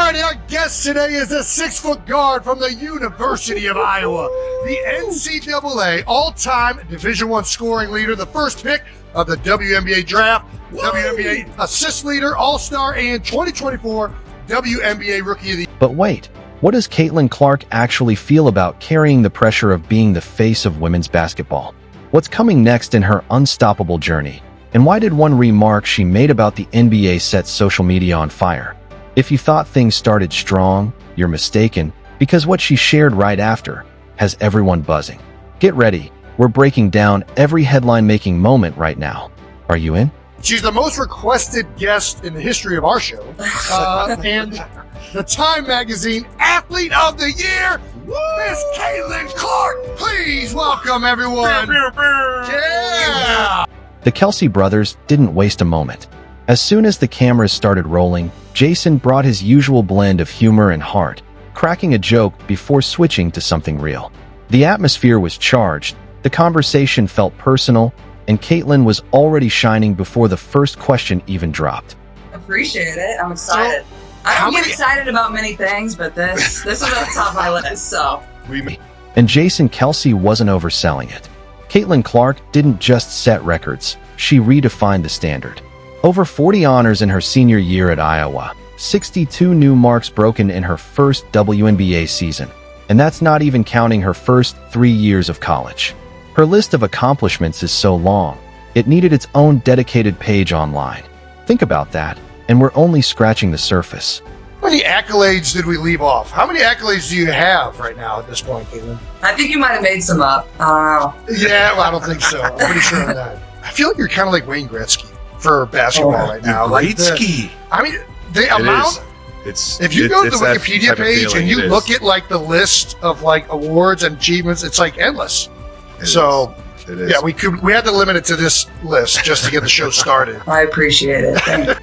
Alrighty, our guest today is a 6-foot guard from the University of Iowa, the NCAA all-time Division I scoring leader, the first pick of the WNBA draft, WNBA assist leader, all-star, and 2024 WNBA Rookie of the Year. But wait, what does Caitlin Clark actually feel about carrying the pressure of being the face of women's basketball? What's coming next in her unstoppable journey? And why did one remark she made about the NBA set social media on fire? If you thought things started strong, you're mistaken, because what she shared right after has everyone buzzing. Get ready, we're breaking down every headline-making moment right now. Are you in? She's the most requested guest in the history of our show, and the Time Magazine Athlete of the Year, Miss Caitlin Clark. Please welcome everyone. Yeah! The Kelce brothers didn't waste a moment. As soon as the cameras started rolling, Jason brought his usual blend of humor and heart, cracking a joke before switching to something real. The atmosphere was charged, the conversation felt personal, and Caitlin was already shining before the first question even dropped. Appreciate it. I'm excited. I don't get excited about many things, but this is at the top of my list, so. And Jason Kelce wasn't overselling it. Caitlin Clark didn't just set records, she redefined the standard. Over 40 honors in her senior year at Iowa, 62 new marks broken in her first WNBA season, and that's not even counting her first 3 years of college. Her list of accomplishments is so long, it needed its own dedicated page online. Think about that, and we're only scratching the surface. How many accolades did we leave off? How many accolades do you have right now at this point, Caitlin? I think you might have made some up. I don't know. Yeah, well, I don't think so. I'm pretty sure of that. I feel like you're kind of like Wayne Gretzky for basketball right now. Gretzky. The amount. If you go to the Wikipedia page and you look at like the list of like awards and achievements, it's like endless. So yeah, we had to limit it to this list just to get the show started. I appreciate it. Thank you.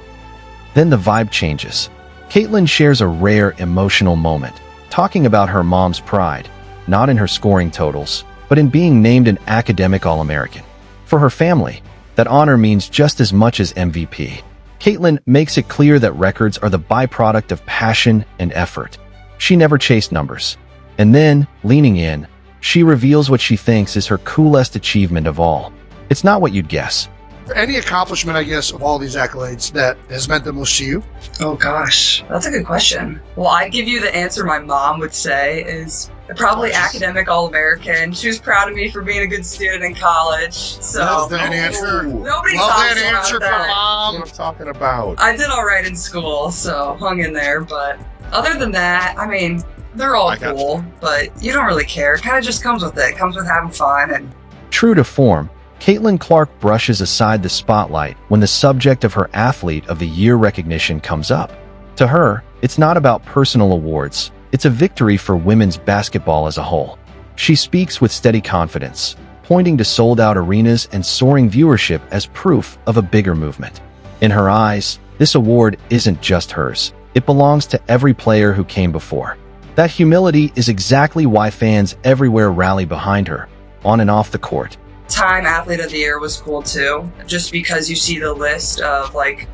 Then the vibe changes. Caitlin shares a rare emotional moment, talking about her mom's pride, not in her scoring totals, but in being named an academic All-American. For her family, that honor means just as much as MVP. Caitlin makes it clear that records are the byproduct of passion and effort. She never chased numbers. And then, leaning in, she reveals what she thinks is her coolest achievement of all. It's not what you'd guess. Any accomplishment, I guess, of all these accolades that has meant the most to you? Oh gosh, that's a good question. Well, I'd give you the answer my mom would say is probably academic All-American. She was proud of me for being a good student in college. So love that answer. Nobody love talks that answer about that. from mom. That's what I'm talking about. I did all right in school, so hung in there. But other than that, I mean, they're all cool, but you don't really care. It kind of just comes with it. It comes with having fun. And true to form, Caitlin Clark brushes aside the spotlight when the subject of her Athlete of the Year recognition comes up. To her, it's not about personal awards, it's a victory for women's basketball as a whole. She speaks with steady confidence, pointing to sold-out arenas and soaring viewership as proof of a bigger movement. In her eyes, this award isn't just hers, it belongs to every player who came before. That humility is exactly why fans everywhere rally behind her, on and off the court. Time Athlete of the Year was cool too, just because you see the list of like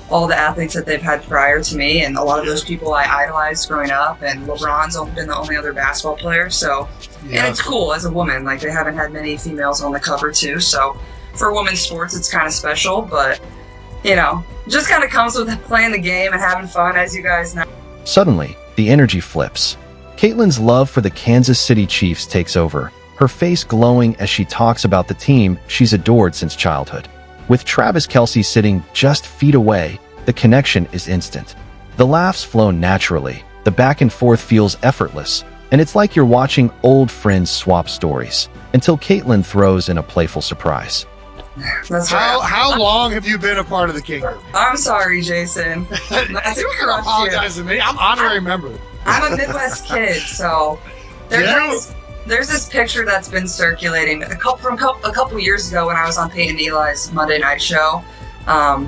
all the athletes that they've had prior to me, and a lot of those people I idolized growing up, and LeBron's been the only other basketball player, so and it's cool as a woman, like they haven't had many females on the cover too, so for women's sports it's kind of special, but you know, just kind of comes with playing the game and having fun, as you guys know. Suddenly, the energy flips. Caitlin's love for the Kansas City Chiefs takes over, her face glowing as she talks about the team she's adored since childhood. With Travis Kelce sitting just feet away, the connection is instant. The laughs flow naturally, the back and forth feels effortless, and it's like you're watching old friends swap stories, until Caitlin throws in a playful surprise. That's right. How long have you been a part of the Kingdom? I'm sorry, Jason. I think you're apologizing to me. I'm honorary member. I'm a Midwest kid, so there's this picture that's been circulating a couple years ago when I was on Peyton Eli's Monday Night Show,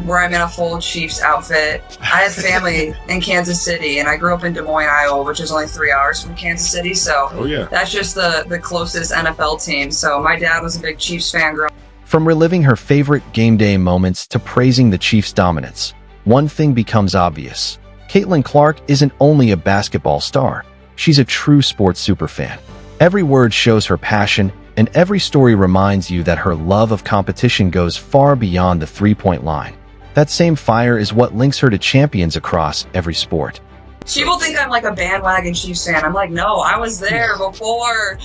where I'm in a full Chiefs outfit. I have family in Kansas City, and I grew up in Des Moines, Iowa, which is only 3 hours from Kansas City, so that's just the closest NFL team. So my dad was a big Chiefs fan growing up. From reliving her favorite game day moments to praising the Chiefs' dominance, one thing becomes obvious. Caitlin Clark isn't only a basketball star, she's a true sports superfan. Every word shows her passion, and every story reminds you that her love of competition goes far beyond the three-point line. That same fire is what links her to champions across every sport. People think I'm like a bandwagon Chiefs fan. I'm like, no, I was there before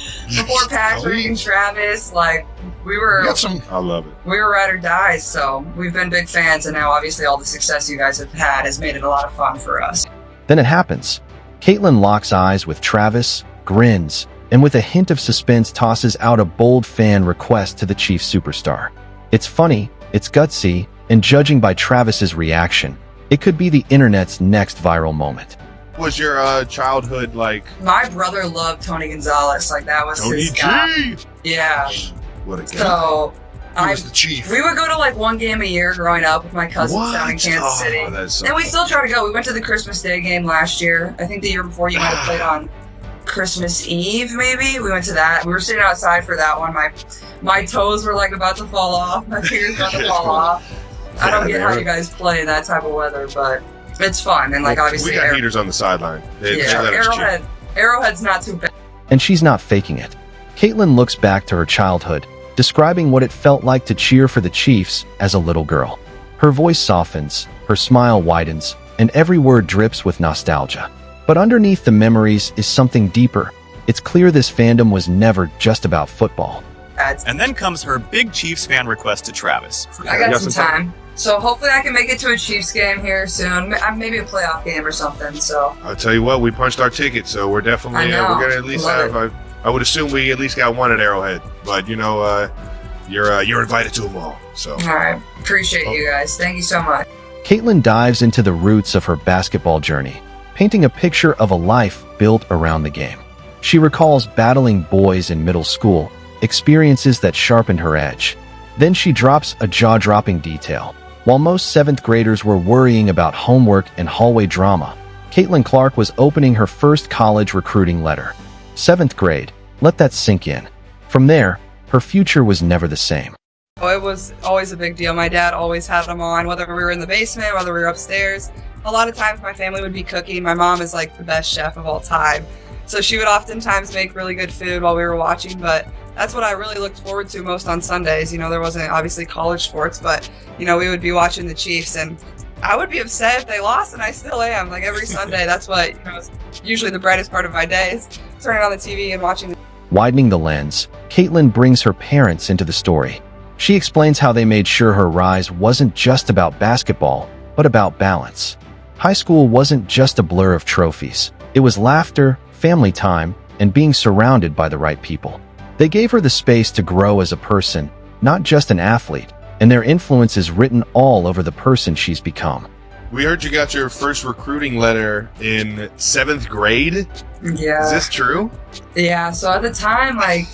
Patrick and Travis. Like, I love it. We were ride or die, so we've been big fans, and now obviously all the success you guys have had has made it a lot of fun for us. Then it happens. Caitlin locks eyes with Travis, grins, and with a hint of suspense tosses out a bold fan request to the Chiefs superstar. It's funny, it's gutsy, and judging by Travis's reaction, it could be the internet's next viral moment. Was your childhood like? My brother loved Tony Gonzalez. Like, that was Tony his guy. G. Yeah. What a guy. So He was the chief. we would go to like one game a year growing up with my cousins What? down in Kansas City. Oh, that's so And we fun. still try to go. We went to the Christmas Day game last year. I think the year before you might have played on Christmas Eve, maybe. We went to that. We were sitting outside for that one. My toes were like about to fall off. My fingers about to fall off. I don't get how you guys play in that type of weather, but it's fun. And like, obviously, we got heaters on the sideline. They yeah, let us cheer. Arrowhead's not too bad. And she's not faking it. Caitlin looks back to her childhood, describing what it felt like to cheer for the Chiefs as a little girl. Her voice softens, her smile widens, and every word drips with nostalgia. But underneath the memories is something deeper. It's clear this fandom was never just about football. And then comes her big Chiefs fan request to Travis. I got some time. So hopefully I can make it to a Chiefs game here soon. Maybe a playoff game or something. So I'll tell you what, we punched our ticket, so we're definitely I know. we're gonna at least Love have. I would assume we at least got one at Arrowhead, but you're invited to them all. So all right, appreciate you guys. Thank you so much. Caitlin dives into the roots of her basketball journey, painting a picture of a life built around the game. She recalls battling boys in middle school, experiences that sharpened her edge. Then she drops a jaw-dropping detail. While most 7th graders were worrying about homework and hallway drama, Caitlin Clark was opening her first college recruiting letter. 7th grade, let that sink in. From there, her future was never the same. Oh, it was always a big deal. My dad always had them on, whether we were in the basement, whether we were upstairs. A lot of times my family would be cooking. My mom is like the best chef of all time. So she would oftentimes make really good food while we were watching, but that's what I really looked forward to most on Sundays. You know, there wasn't obviously college sports, but, you know, we would be watching the Chiefs, and I would be upset if they lost, and I still am. Like, every Sunday, that's what, you know, is usually the brightest part of my day is turning on the TV and watching. Widening the lens, Caitlin brings her parents into the story. She explains how they made sure her rise wasn't just about basketball, but about balance. High school wasn't just a blur of trophies. It was laughter, family time, and being surrounded by the right people. They gave her the space to grow as a person, not just an athlete, and their influence is written all over the person she's become. we heard you got your first recruiting letter in 7th grade. Yeah. Is this true? Yeah. So at the time, like,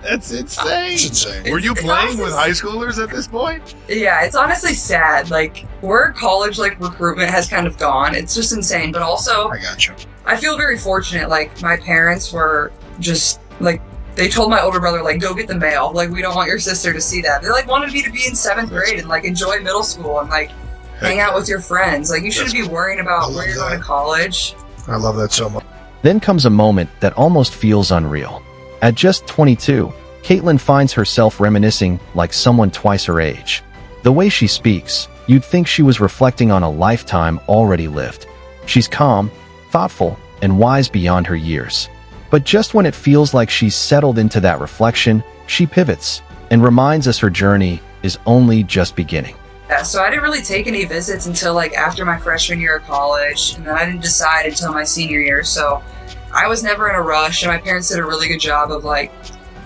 That's insane. It's insane. Were you It's playing honestly- with high schoolers at this point? yeah, it's honestly sad. Like, where college like recruitment has kind of gone, it's just insane. But also, I got you. I feel very fortunate. Like, my parents were just like, they told my older brother, like, go get the mail. Like, we don't want your sister to see that. They like wanted me to be in 7th grade and like enjoy middle school and like hang out with your friends. Like, you shouldn't be worrying I about love where you're that. going to college. I love that so much. Then comes a moment that almost feels unreal. At just 22, Caitlin finds herself reminiscing like someone twice her age. The way she speaks, you'd think she was reflecting on a lifetime already lived. She's calm, thoughtful, and wise beyond her years. But just when it feels like she's settled into that reflection, she pivots and reminds us her journey is only just beginning. Yeah, so I didn't really take any visits until like after my freshman year of college, and then I didn't decide until my senior year. So I was never in a rush, and my parents did a really good job of like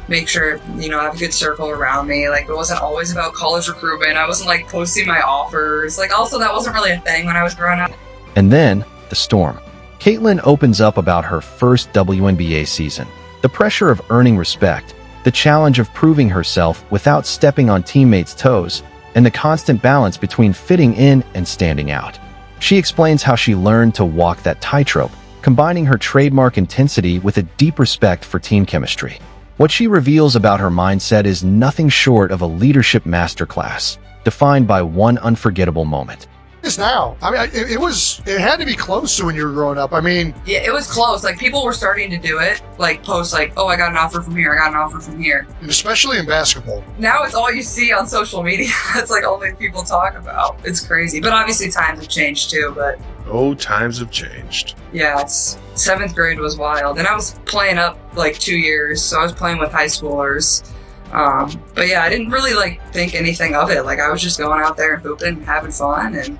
make sure, you know, I have a good circle around me. Like, it wasn't always about college recruitment. I wasn't like posting my offers. Like, also that wasn't really a thing when I was growing up. And then, the storm. Caitlin opens up about her first WNBA season. The pressure of earning respect, the challenge of proving herself without stepping on teammates' toes, and the constant balance between fitting in and standing out. She explains how she learned to walk that tightrope, combining her trademark intensity with a deep respect for team chemistry. What she reveals about her mindset is nothing short of a leadership masterclass, defined by one unforgettable moment. It's now. I mean, it had to be close to when you were growing up. I mean, Yeah, it was close. Like, people were starting to do it, like, post, like, oh, I got an offer from here, I got an offer from here. and especially in basketball. Now it's all you see on social media. It's like all that people talk about. It's crazy. But obviously times have changed too, but Oh, times have changed. yeah, it's 7th grade was wild. And I was playing up like 2 years, so I was playing with high schoolers. But yeah, I didn't really like think anything of it. Like, I was just going out there and hooping, having fun, and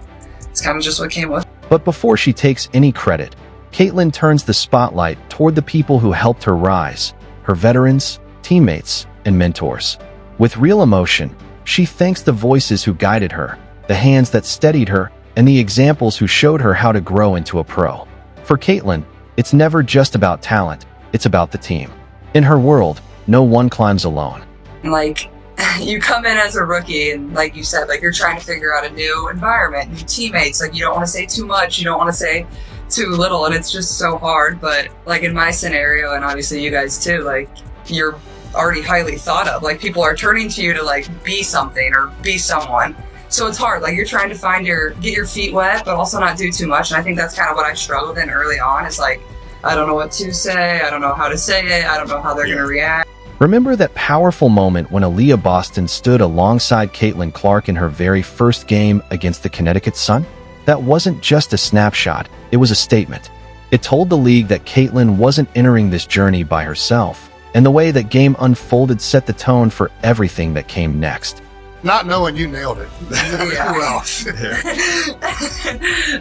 it's kind of just what came with it. But before she takes any credit, Caitlin turns the spotlight toward the people who helped her rise, her veterans, teammates, and mentors. With real emotion, she thanks the voices who guided her, the hands that steadied her, and the examples who showed her how to grow into a pro. For Caitlin, it's never just about talent, it's about the team. In her world, no one climbs alone. Like, you come in as a rookie, and like you said, like, you're trying to figure out a new environment, new teammates. Like, you don't want to say too much, you don't want to say too little, and it's just so hard. But like in my scenario, and obviously you guys too, like, you're already highly thought of. Like, people are turning to you to like be something or be someone. So it's hard. Like, you're trying to get your feet wet, but also not do too much. And I think that's kind of what I struggled in early on. It's like, I don't know what to say, I don't know how to say it, I don't know how they're going to react. Remember that powerful moment when Aaliyah Boston stood alongside Caitlin Clark in her very first game against the Connecticut Sun? That wasn't just a snapshot, it was a statement. It told the league that Caitlin wasn't entering this journey by herself, and the way that game unfolded set the tone for everything that came next. Not knowing you nailed it. Yeah. Who else?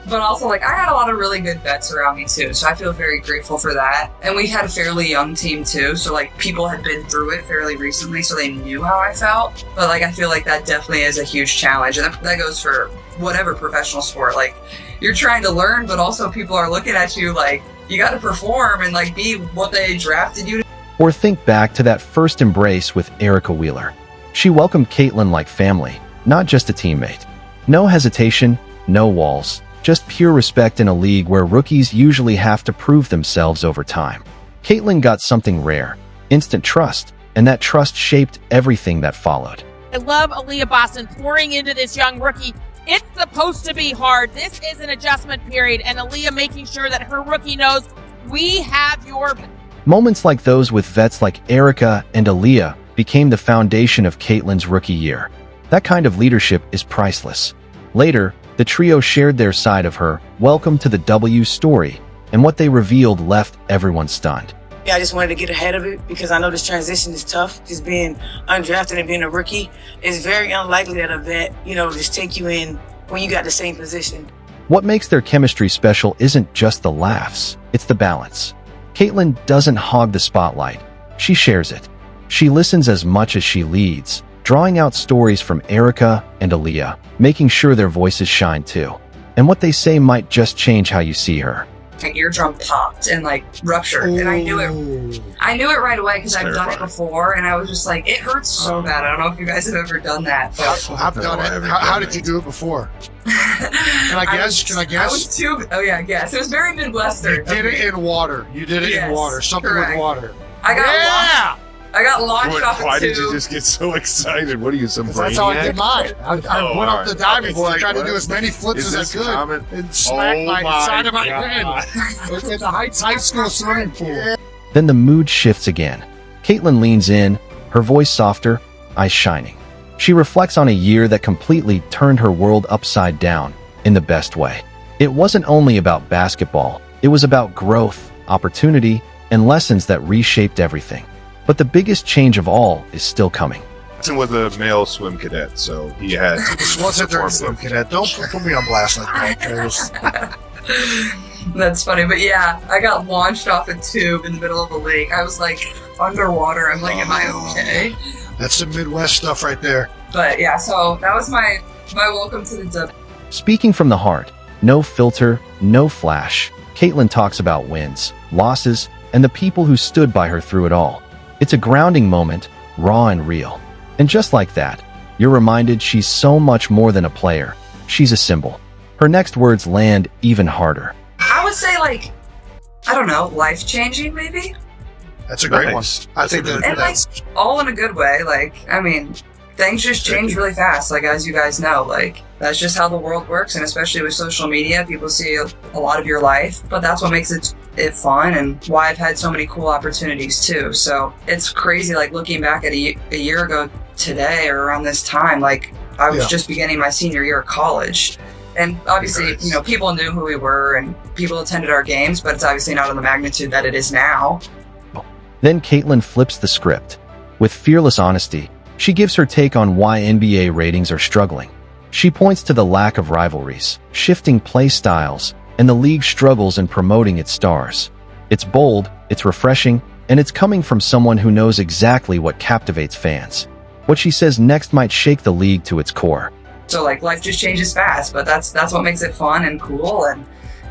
But also, like, I had a lot of really good vets around me too, so I feel very grateful for that. And we had a fairly young team too, so like, people had been through it fairly recently, so they knew how I felt. But like, I feel like that definitely is a huge challenge, and that goes for whatever professional sport. Like, you're trying to learn, but also people are looking at you like, you got to perform and like be what they drafted you to. Or think back to that first embrace with Erica Wheeler. She welcomed Caitlin like family, not just a teammate. No hesitation, no walls, just pure respect in a league where rookies usually have to prove themselves over time. Caitlin got something rare, instant trust, and that trust shaped everything that followed. I love Aaliyah Boston pouring into this young rookie. It's supposed to be hard. This is an adjustment period, and Aaliyah making sure that her rookie knows we have your back. Moments like those with vets like Erica and Aaliyah became the foundation of Caitlin's rookie year. That kind of leadership is priceless. Later, the trio shared their side of her welcome to the W story, and what they revealed left everyone stunned. Yeah, I just wanted to get ahead of it because I know this transition is tough. Just being undrafted and being a rookie, it's very unlikely that a vet, just take you in when you got the same position. What makes their chemistry special isn't just the laughs, it's the balance. Caitlin doesn't hog the spotlight. She shares it. She listens as much as she leads, drawing out stories from Erica and Aaliyah, making sure their voices shine too. And what they say might just change how you see her. My eardrum popped and like ruptured, and I knew it. I knew it right away because I've done it before, and I was just like, it hurts so bad. I don't know if you guys have ever done that, but I've done it. How did you do it before? Can I guess? I was too. Oh yeah, guess. It was very Midwestern. You did it in water. You did it in Yes, water. Something correct. with water. I got launched off Why a tube. did you just get so excited? What are you, some That's how I did brainiac? mine. I went up the diving board, Like, tried to what? do as many flips Is as I this could, common? and smacked my side of my God. head in the Heights High School swimming pool. Then the mood shifts again. Caitlin leans in, her voice softer, eyes shining. She reflects on a year that completely turned her world upside down, in the best way. It wasn't only about basketball, it was about growth, opportunity, and lessons that reshaped everything. But the biggest change of all is still coming. Jason was a male swim cadet, so he had This wasn't during swim cadet. Don't put me on blast like that, Travis. That's funny, but yeah, I got launched off a tube in the middle of a lake. I was like underwater. I'm like, am I okay? That's some Midwest stuff right there. But yeah, so that was my welcome to the W. Speaking from the heart, no filter, no flash, Caitlin talks about wins, losses, and the people who stood by her through it all. It's a grounding moment, raw and real. And just like that, you're reminded she's so much more than a player. She's a symbol. Her next words land even harder. I would say, like, I don't know, life-changing maybe? That's a great Nice. one. I think And like, all in a good way. Like, I mean, things just change really fast, like, as you guys know. Like, that's just how the world works. And especially with social media, people see a lot of your life, but that's what makes it fun and why I've had so many cool opportunities too. So it's crazy, like looking back at a year ago today or around this time, like I was just beginning my senior year of college. And obviously, you know, people knew who we were and people attended our games, but it's obviously not on the magnitude that it is now. Then Caitlin flips the script. With fearless honesty, she gives her take on why NBA ratings are struggling. She points to the lack of rivalries, shifting play styles, and the league's struggles in promoting its stars. It's bold, it's refreshing, and it's coming from someone who knows exactly what captivates fans. What she says next might shake the league to its core. So like life just changes fast, but that's what makes it fun and cool. And,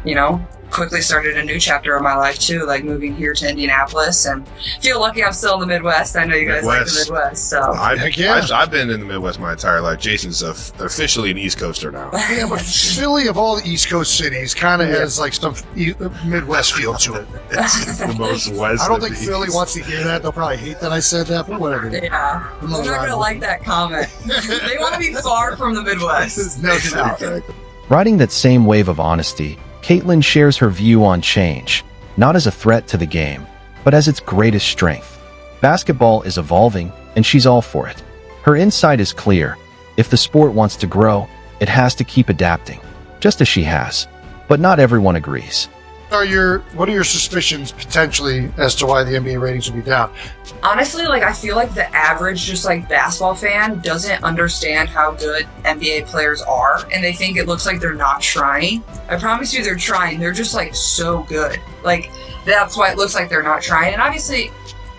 you know, quickly started a new chapter of my life too, like moving here to Indianapolis, and feel lucky I'm still in the Midwest. I know you guys like the Midwest, so. I've been in the Midwest my entire life. Jason's officially an East Coaster now. Yeah, but Philly of all the East Coast cities kind of has like some Midwest feel to it. It's the most west. I don't think Philly wants to hear that. They'll probably hate that I said that, but whatever. Yeah, they're not gonna like that comment. They want to be far from the Midwest. No doubt. Riding that same wave of honesty, Caitlin shares her view on change, not as a threat to the game, but as its greatest strength. Basketball is evolving, and she's all for it. Her insight is clear. If the sport wants to grow, it has to keep adapting, just as she has. But not everyone agrees. What are your suspicions potentially as to why the NBA ratings will be down? Honestly, like I feel like the average just like basketball fan doesn't understand how good NBA players are, and they think it looks like they're not trying. I promise you they're trying. They're just like so good. Like that's why it looks like they're not trying. And obviously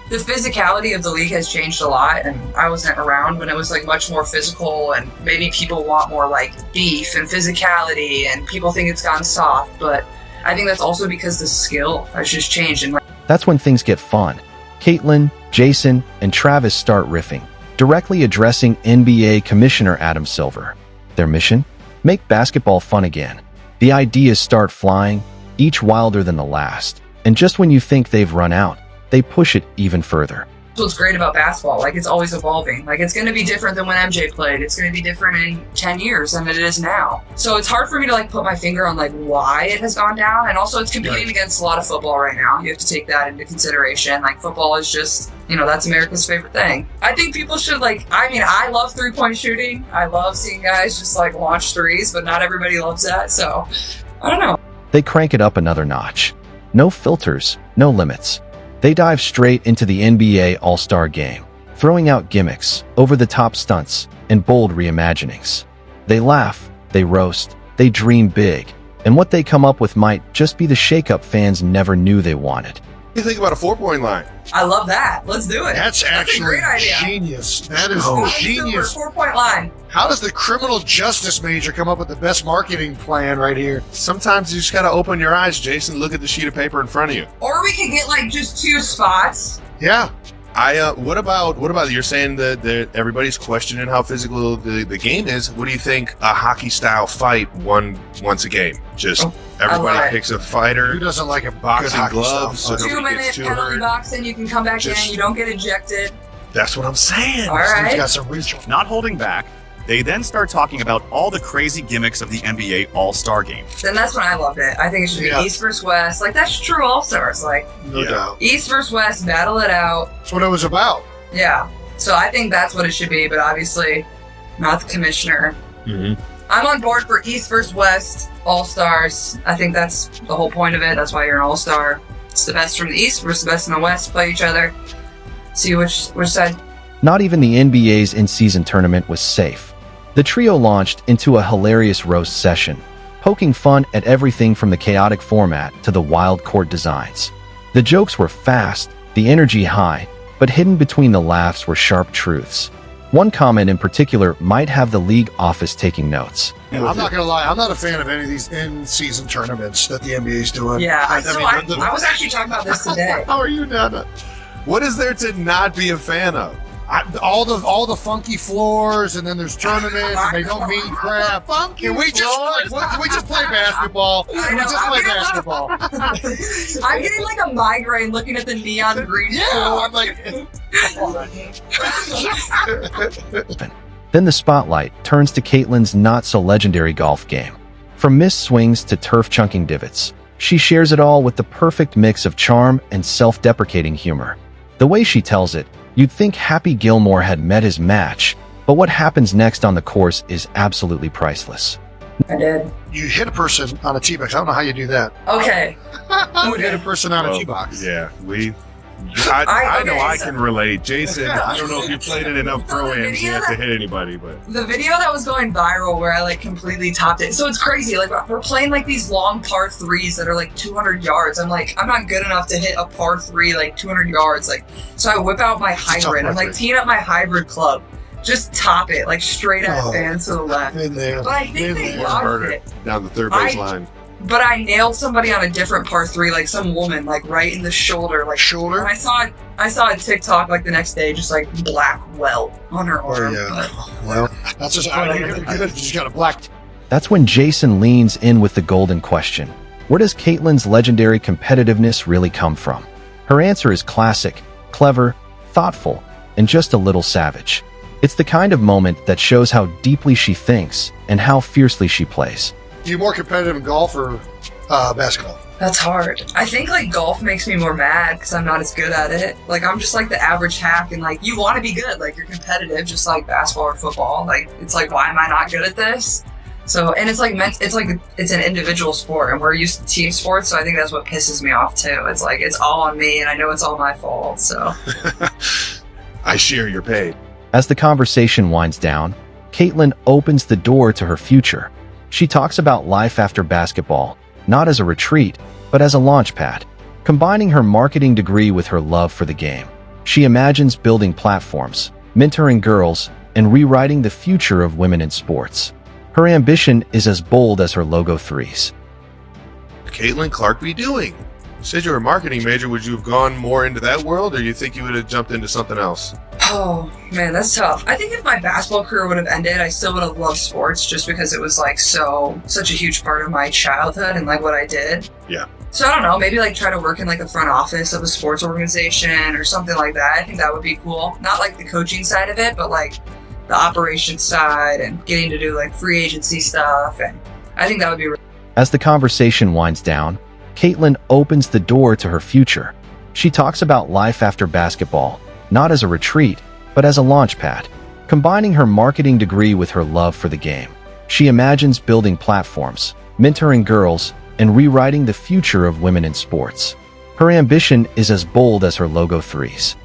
the physicality of the league has changed a lot, and I wasn't around when it was like much more physical, and maybe people want more like beef and physicality, and people think it's gone soft, but I think that's also because the skill has just changed. And That's when things get fun. Caitlin, Jason, and Travis start riffing, directly addressing NBA Commissioner Adam Silver. Their mission? Make basketball fun again. The ideas start flying, each wilder than the last. And just when you think they've run out, they push it even further. That's what's great about basketball. Like it's always evolving. Like it's going to be different than when MJ played. It's going to be different in 10 years than it is now. So it's hard for me to like put my finger on like why it has gone down. And also it's competing against a lot of football right now. You have to take that into consideration. Like football is just, you know, that's America's favorite thing. I think people should like, I mean, I love 3-point shooting. I love seeing guys just like launch threes, but not everybody loves that. So I don't know. They crank it up another notch. No filters, no limits. They dive straight into the NBA All-Star Game, throwing out gimmicks, over-the-top stunts, and bold reimaginings. They laugh, they roast, they dream big, and what they come up with might just be the shakeup fans never knew they wanted. What do you think about a 4-point line? I love that. Let's do it. That's a actually great idea. genius. That is genius. 4-point line. How does the criminal justice major come up with the best marketing plan right here? Sometimes you just gotta open your eyes, Jason. Look at the sheet of paper in front of you. Or we could get like just 2 spots. Yeah. What about you're saying that everybody's questioning how physical the game is. What do you think a hockey style fight once a game? Just everybody picks a fighter. Who doesn't like a boxing good gloves? So 2-minute penalty boxing, you can come back in, you don't get ejected. That's what I'm saying. All right. He's got some reach. Not holding back, they then start talking about all the crazy gimmicks of the NBA All-Star Game. Then that's when I loved it. I think it should be East versus West. Like, that's true All-Stars. Like, No doubt. East versus West, battle it out. That's what it was about. Yeah. So I think that's what it should be, but obviously not the commissioner. Mm-hmm. I'm on board for East versus West All-Stars. I think that's the whole point of it. That's why you're an All-Star. It's the best from the East versus the best from the West. Play each other. See which side. Not even the NBA's in-season tournament was safe. The trio launched into a hilarious roast session, poking fun at everything from the chaotic format to the wild court designs. The jokes were fast, the energy high, but hidden between the laughs were sharp truths. One comment in particular might have the league office taking notes. I'm not going to lie. I'm not a fan of any of these in-season tournaments that the NBA's doing. Yeah, I was actually talking about this today. How are you not? What is there to not be a fan of? All the funky floors, and then there's tournaments, and they don't mean crap. Can we just play basketball? Can we just play basketball? I'm getting like a migraine looking at the neon green. Yeah, I'm like. Then the spotlight turns to Caitlin's not-so-legendary golf game. From missed swings to turf-chunking divots, she shares it all with the perfect mix of charm and self-deprecating humor. The way she tells it, you'd think Happy Gilmore had met his match, but what happens next on the course is absolutely priceless. I did. You hit a person on a tee box. I don't know how you do that. Okay. Who would hit a person on a tee box? Yeah, I know I so- can relate. Jason, I don't know if you played in enough pro-ams yet to hit anybody, but The video that was going viral where I like completely topped it. So it's crazy. Like we're playing like these long par threes that are like 200 yards. I'm like, I'm not good enough to hit a par three like 200 yards. Like, so I whip out my hybrid. I'm like teeing up my hybrid club. Just top it like straight at fans to the left. In there. But I think they there. blocked murder it. down the third base line. But I nailed somebody on a different par three, like some woman, like right in the shoulder, like Shoulder? And I saw a TikTok like the next day, just like black welt on her arm. Well, that's just you got a black. That's when Jason leans in with the golden question. Where does Caitlin's legendary competitiveness really come from? Her answer is classic, clever, thoughtful, and just a little savage. It's the kind of moment that shows how deeply she thinks and how fiercely she plays. You more competitive in golf or basketball? That's hard. I think like golf makes me more mad because I'm not as good at it. Like I'm just like the average hack, and like you want to be good, like you're competitive, just like basketball or football. Like it's like why am I not good at this? So and it's like it's an individual sport, and we're used to team sports, so I think that's what pisses me off too. It's like it's all on me, and I know it's all my fault. So I share your pain. As the conversation winds down, Caitlin opens the door to her future. She talks about life after basketball, not as a retreat, but as a launch pad. Combining her marketing degree with her love for the game, she imagines building platforms, mentoring girls, and rewriting the future of women in sports. Her ambition is as bold as her logo threes. Caitlin Clark be doing? You said you're a marketing major. Would you have gone more into that world, or you think you would have jumped into something else? oh man, that's tough. I think if my basketball career would have ended, I still would have loved sports just because it was like such a huge part of my childhood and like what I did. Yeah. So I don't know, maybe like try to work in like the front office of a sports organization or something like that. I think that would be cool. Not like the coaching side of it, but like the operations side and getting to do like free agency stuff. And I think that would be really As the conversation winds down, Caitlin opens the door to her future. She talks about life after basketball, not as a retreat, but as a launch pad. Combining her marketing degree with her love for the game, she imagines building platforms, mentoring girls, and rewriting the future of women in sports. Her ambition is as bold as her logo threes.